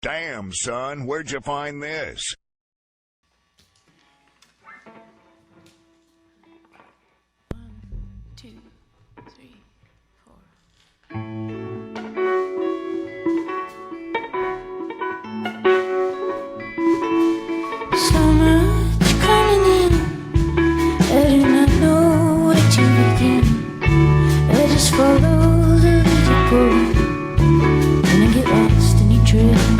Damn, son, where'd you find this? So much coming in, I do not know where to begin. I just follow the lead going, and I get lost in each rhythm.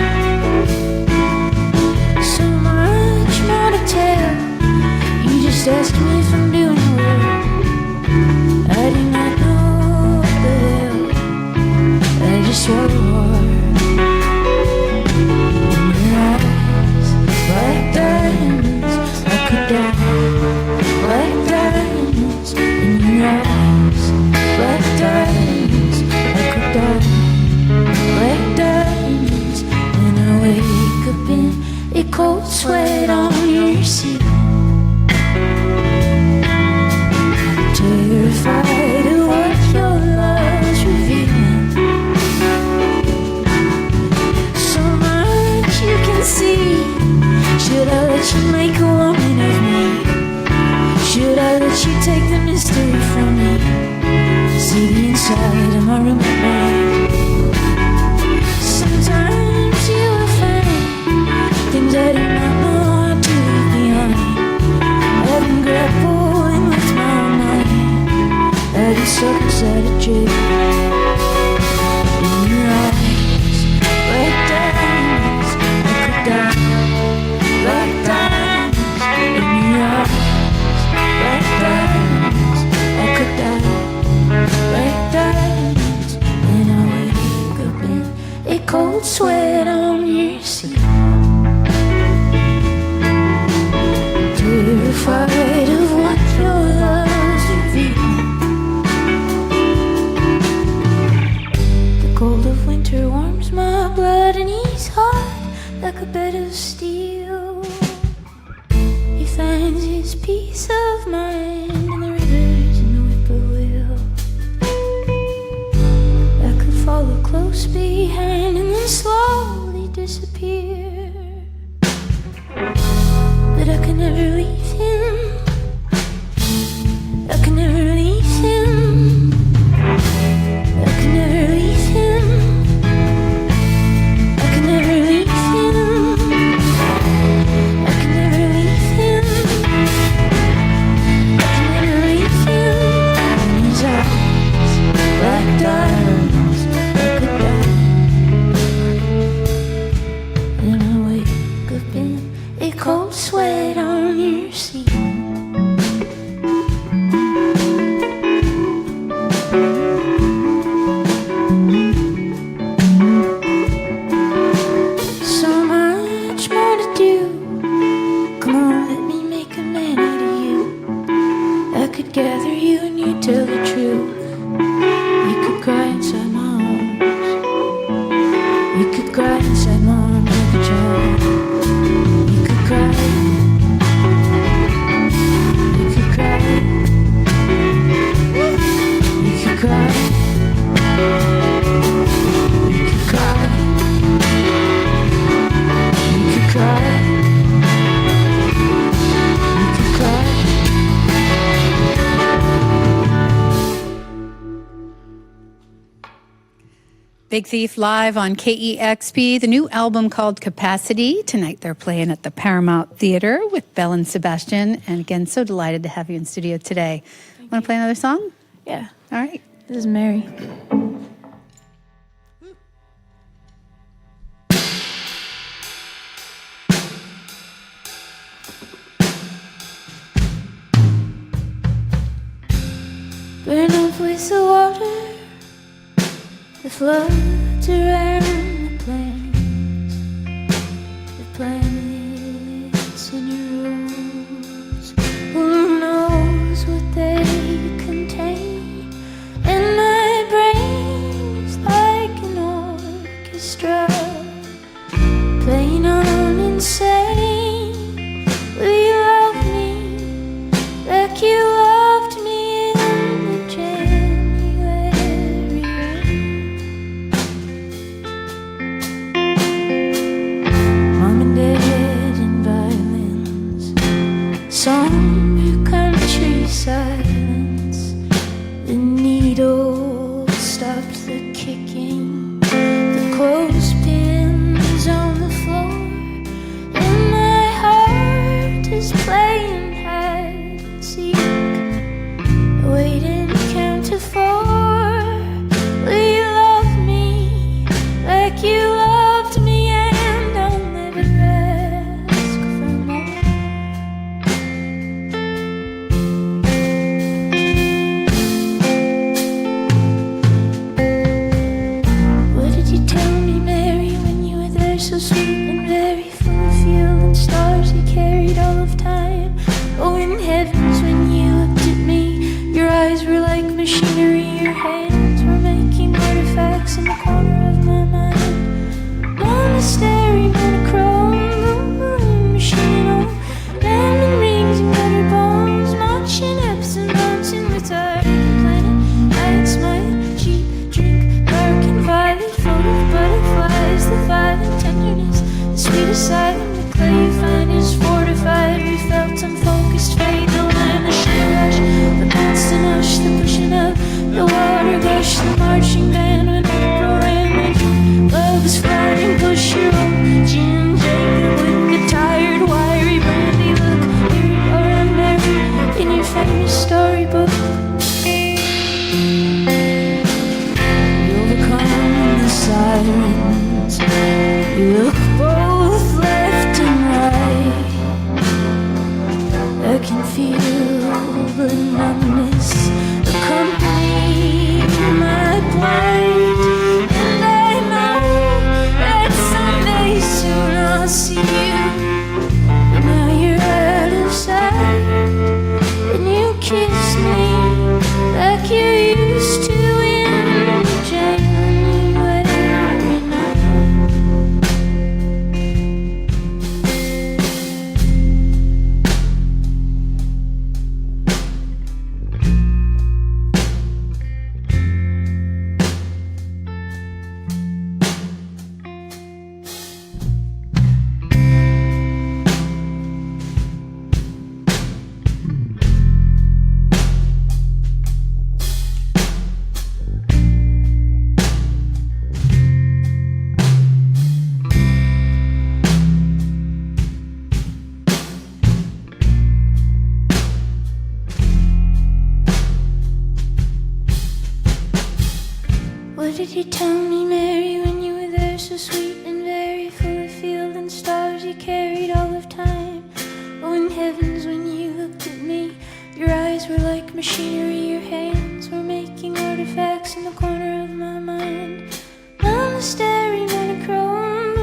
So much more to tell, you just asked me if I'm doing well. I do not know the hell, I just swallow hard. Like diamonds, I could die. Like diamonds in your eyes. Like diamonds, I could die. Like diamonds when I wake up in a cold sweat on your seat. Terrified of what your love's revealing. So much you can see. Should I let you make a woman of me? Should I let you take the mystery from me? See the inside of my room at night. Sometimes you will find things I do not know how to leave behind. I've been grappling with my mind. I've been stuck inside a jail. In your eyes, like diamonds, I could die. Like diamonds in your eyes. Like diamonds, I could die. Like diamonds when I wake up in a cold sweat on your seat. Terrified of what your love's revealing. The cold of winter warms my blood and he's hot like a bed of steel. He finds his peace of mind in the rivers and the whippoorwill. I could follow close behind and then slowly disappear, but I can never leave him. I can never leave him. I can never leave him. I can never leave him. I can never leave him. I can never leave him. In his eyes, like diamonds, I could die. Then I wake up in a cold sweat on your seat. So much more to do. Come on, let me make a man out of you. I could gather you and you tell the truth. You could cry inside my arms. You could cry inside my arms like a child. You could cry. You could cry. You could cry. You could cry. You could cry. You could cry. Big Thief live on KEXP, the new album called Capacity. Tonight they're playing at the Paramount Theater with Belle and Sebastian. And again, so delighted to have you in studio today. Want to play another song? Yeah, All right. this is Mary. Burn up with the water, the floods around the plains, the planets in your rose. Who knows what they contain? And my brain is like an orchestra playing on insane. Will you love me like you loved me in the January rain? the kicking, the clothespins on the floor, and my heart is playing hide and seek. I waited to count to 4. Will you love me like you loved me, and I'll never ask for more. What did you tell me, Mary, when you were there, so sweet and very full of fuel and stars you carried all of time? Oh, in heavens, when you looked at me, your eyes were like machinery, your hands were making artifacts in the corner of my mind. Monastery, monochrome, machinal, diamond rings and butter bones, marching ups and downs in the dark planet. I'd smile, cheap drink, dark and violet, full of butterflies, the violent tenderness, the sweet asylum, the clay you find is fortified. We felt unfocused fade, the line, the sheer rush, the constant hush, the pushing up, the water gush, the marching band when April ran, the bugs flying, push your own Jim Jacob with the tired, wiry brandy look. Here you are, I'm married in your famous storybook. You overcome the silence, you look both left and right. I can feel the numbness accompany my plight, and I know that someday soon I'll see you. But now you're out of sight, and you kiss me like you used to in January night. What did you tell me, Mary, when you were there, so sweet and very full of field and stars you carried all of time? Oh, in heavens, when you looked at me, your eyes were like machinery, your hands were making artifacts in the corner of my mind. Monastery, monochrome,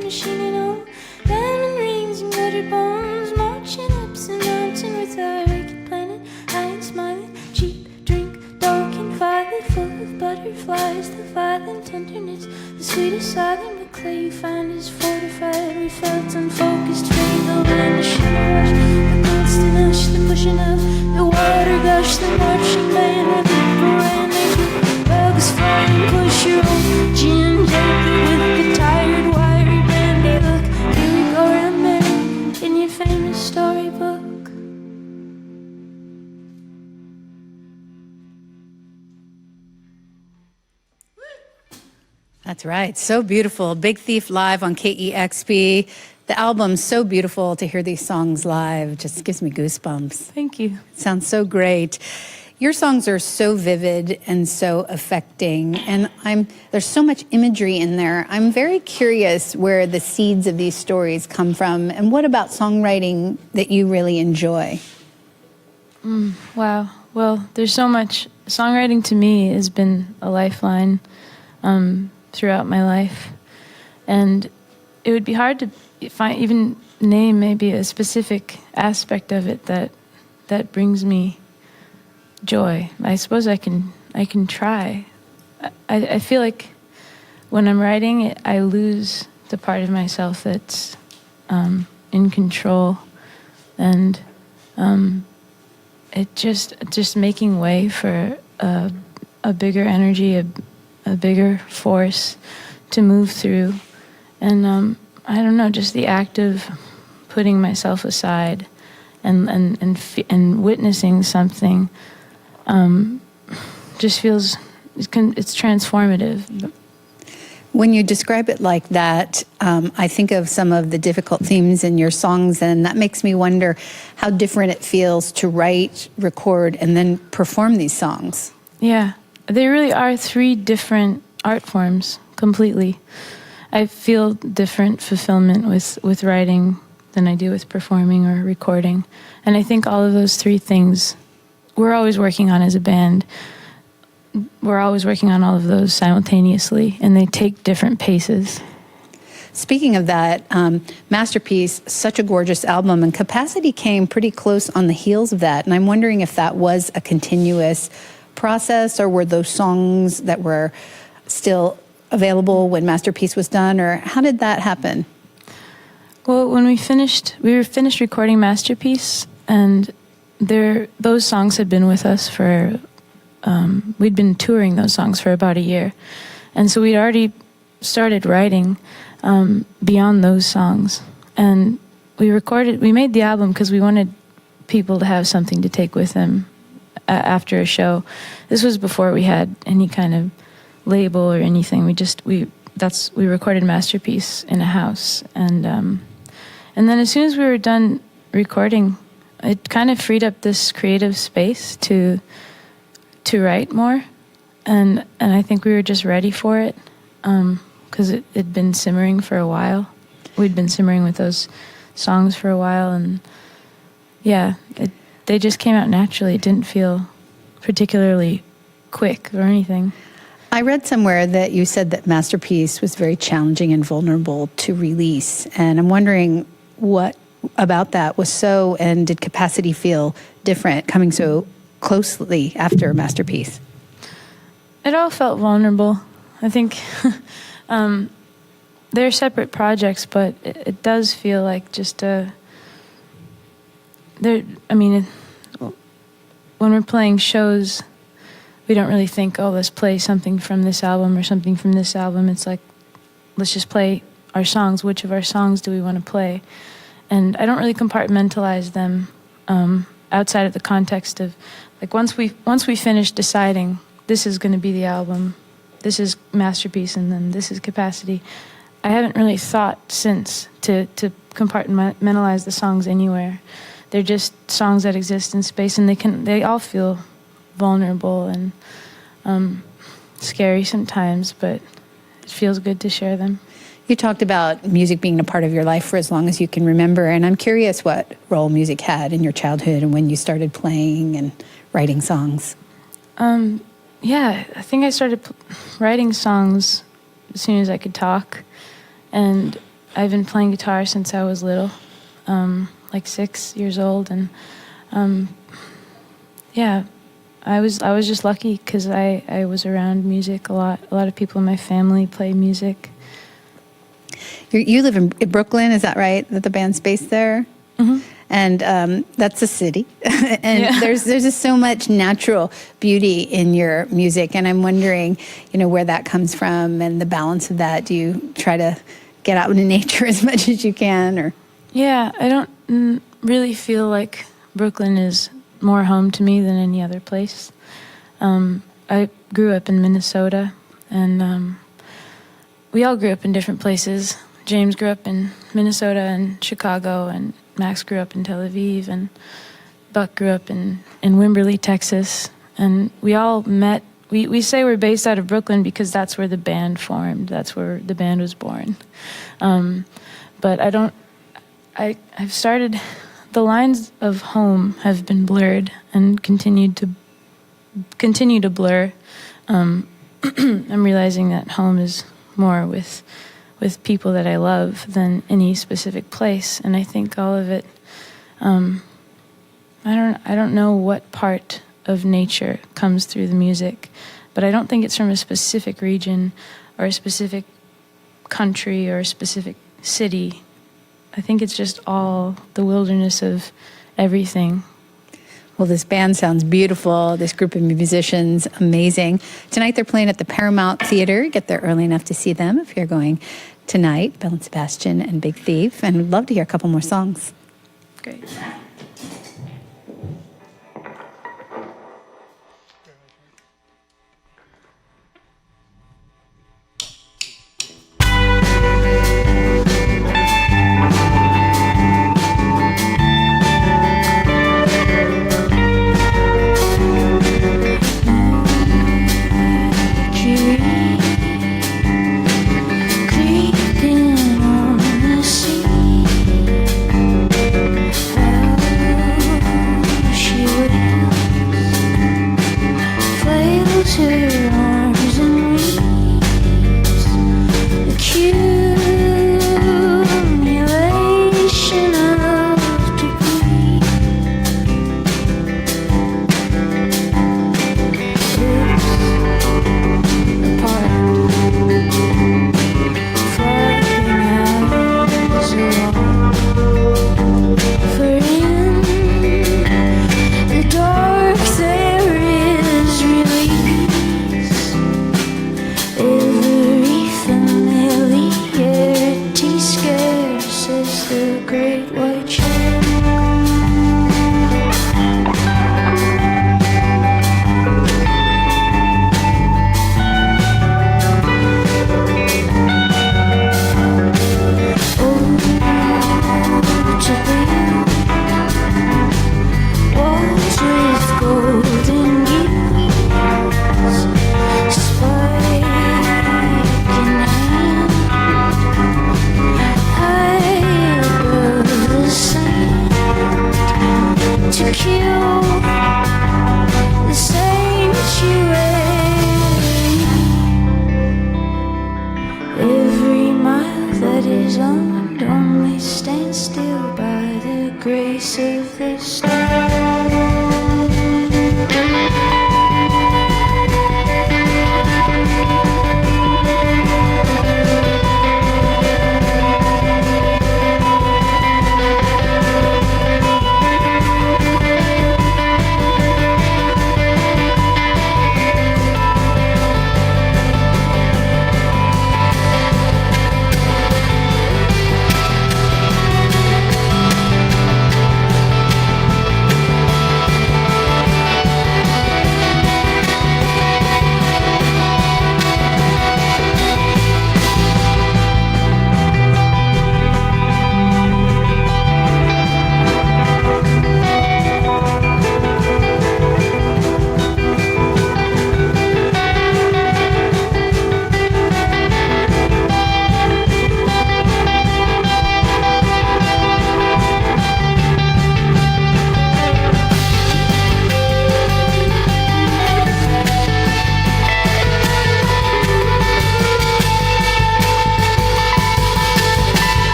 machinal, diamond rings and butter bones, marching up some mountain with our wicked planet. I ain't smiling, cheap drink, dark and violet, full of butterflies, the violent tenderness, the sweet asylum, the clay you find is fortified. We felt unfocused, fade, the line, the shimmer rush, the constant hush, the pushing up, the water gush, the marching band, the people ran, the bugs flying, push your old Jim Jacob with the tired, wiry brandy look. Here we go, round married in your famous storybook. That's right. So beautiful. Big Thief live on KEXP. The album's so beautiful. To hear these songs live just gives me goosebumps. Thank you. It sounds so great. Your songs are so vivid and so affecting, and there's so much imagery in there. I'm very curious where the seeds of these stories come from, and what about songwriting that you really enjoy? Wow. Well, there's so much. Songwriting to me has been a lifeline throughout my life, and it would be hard to even name maybe a specific aspect of it that brings me joy. I suppose I can try. I feel like when I'm writing it, I lose the part of myself that's in control, and it just making way for a bigger energy, a bigger force to move through. And I don't know, just the act of putting myself aside and witnessing something just feels it's transformative. When you describe it like that, I think of some of the difficult themes in your songs, and that makes me wonder how different it feels to write, record, and then perform these songs. Yeah, they really are three different art forms completely. I feel different fulfillment with writing than I do with performing or recording. And I think all of those three things we're always working on as a band. We're always working on all of those simultaneously, and they take different paces. Speaking of that, Masterpiece, such a gorgeous album, and Capacity came pretty close on the heels of that. And I'm wondering if that was a continuous process, or were those songs that were still available when Masterpiece was done, or how did that happen? Well, when we were finished recording Masterpiece, and those songs had been with us for, we'd been touring those songs for about a year. And so we'd already started writing beyond those songs. And we made the album because we wanted people to have something to take with them after a show. This was before we had any kind of label or anything. We recorded Masterpiece in a house. And then as soon as we were done recording, it kind of freed up this creative space to write more, and I think we were just ready for it, because it had been simmering for a while. We'd been simmering with those songs for a while, and yeah, they just came out naturally. It didn't feel particularly quick or anything. I read somewhere that you said that Masterpiece was very challenging and vulnerable to release, and I'm wondering what about that was so, and did Capacity feel different coming so closely after Masterpiece? It all felt vulnerable. I think they're separate projects, but it does feel like just when we're playing shows, we don't really think, oh, let's play something from this album or something from this album. It's like, let's just play our songs. Which of our songs do we want to play? And I don't really compartmentalize them outside of the context of, like, once we finish deciding this is going to be the album, this is Masterpiece, and then this is Capacity, I haven't really thought since to compartmentalize the songs anywhere. They're just songs that exist in space, and they all feel vulnerable and scary sometimes, but it feels good to share them. You talked about music being a part of your life for as long as you can remember, and I'm curious what role music had in your childhood and when you started playing and writing songs. Yeah, I think I started writing songs as soon as I could talk, and I've been playing guitar since I was little, like 6 years old, and yeah, I was just lucky because I was around music a lot. A lot of people in my family play music. You live in Brooklyn, is that right? That the band's based there? Mm-hmm. And that's a city. And yeah, there's just so much natural beauty in your music. And I'm wondering, where that comes from and the balance of that. Do you try to get out into nature as much as you can? Or? Yeah, I don't really feel like Brooklyn is more home to me than any other place. I grew up in Minnesota, and we all grew up in different places. James grew up in Minnesota and Chicago, and Max grew up in Tel Aviv, and Buck grew up in Wimberley, Texas. And we all met. We say we're based out of Brooklyn because that's where the band formed. That's where the band was born. But I've started, the lines of home have been blurred and continue to blur. I'm realizing that home is more with people that I love than any specific place, and I think all of it. I don't know what part of nature comes through the music, but I don't think it's from a specific region or a specific country or a specific city. I think it's just all the wilderness of everything. Well, this band sounds beautiful. This group of musicians, amazing. Tonight they're playing at the Paramount Theater. Get there early enough to see them if you're going tonight. Belle and Sebastian and Big Thief. And we'd love to hear a couple more songs. Great. goes on, only stand still by the grace of the stars.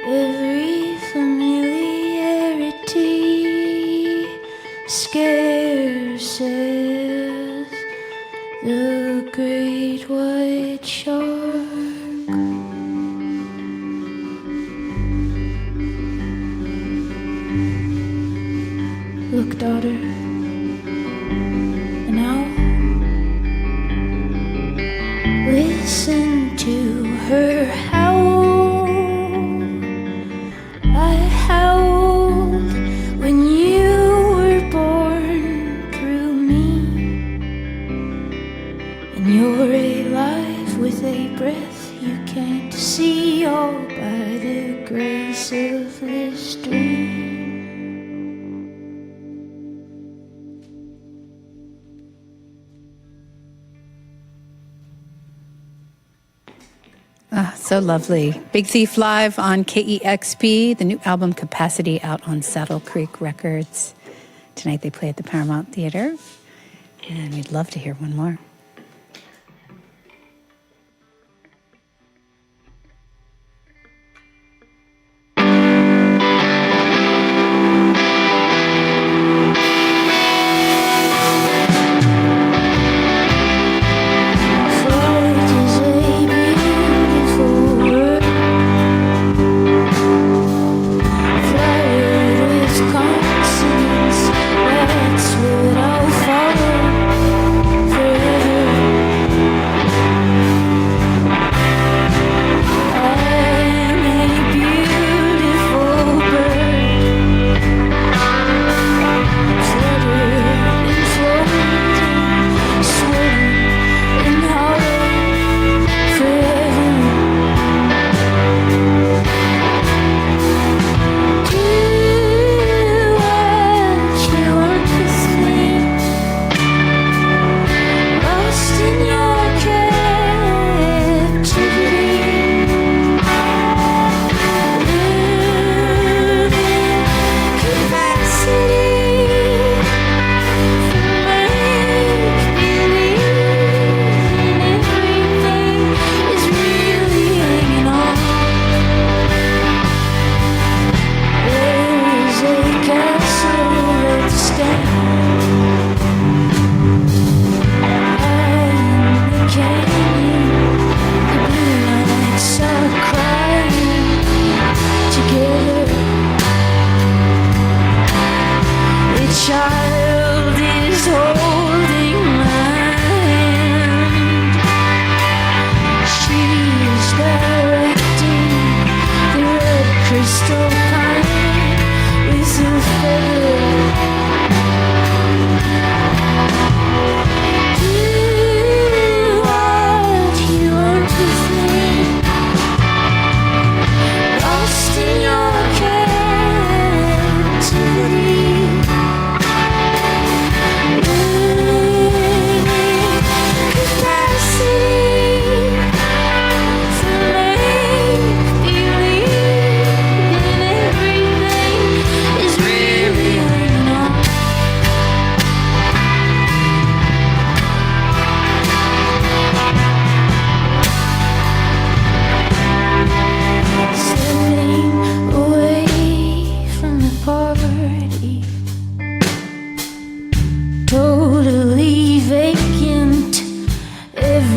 Every familiarity scares as the great white shark. Look, daughter, and now listen to her howl. I howled when you were born through me, and you're alive with a breath you can't see, all by the grace of this dream. Ah, so lovely. Big Thief live on KEXP, the new album Capacity out on Saddle Creek Records. Tonight they play at the Paramount Theater, and we'd love to hear one more. Flight is a beautiful word. Flowered with consonants, that's what I'll follow forever.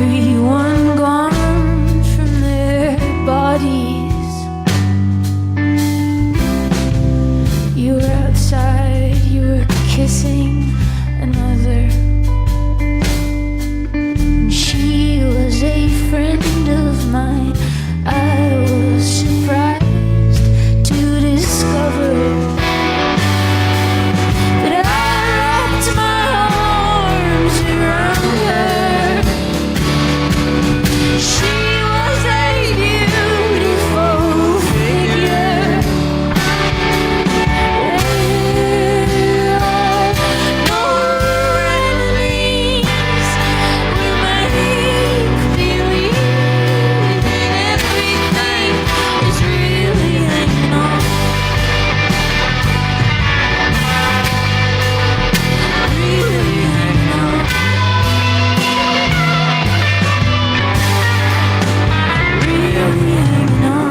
everyone gone from their bodies. You were outside, you were kissing another, and she was a friend of mine. I was surprised to discover that I wrapped my arms around her. She was a beautiful figure. There are no enemies. We make believe that everything is really hanging on. Really hanging on. Really hanging on.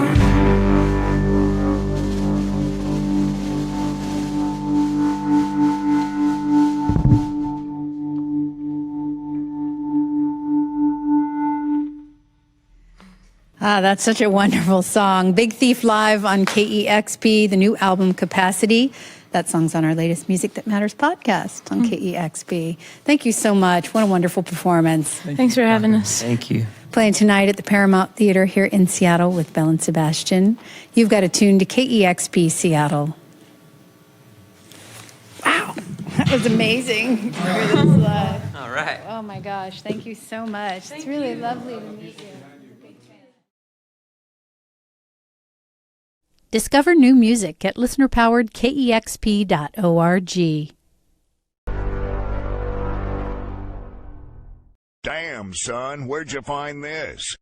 Ah, that's such a wonderful song. Big Thief live on KEXP, the new album Capacity. That song's on our latest Music That Matters podcast on KEXP. Thank you so much. What a wonderful performance. Thanks for having us. Thank you. Playing tonight at the Paramount Theater here in Seattle with Belle and Sebastian. You've got a tune to KEXP Seattle. Wow, that was amazing. All right. Oh my gosh, thank you so much. It's really lovely to meet you. Discover new music at listener-powered KEXP.org. Damn, son, where'd you find this?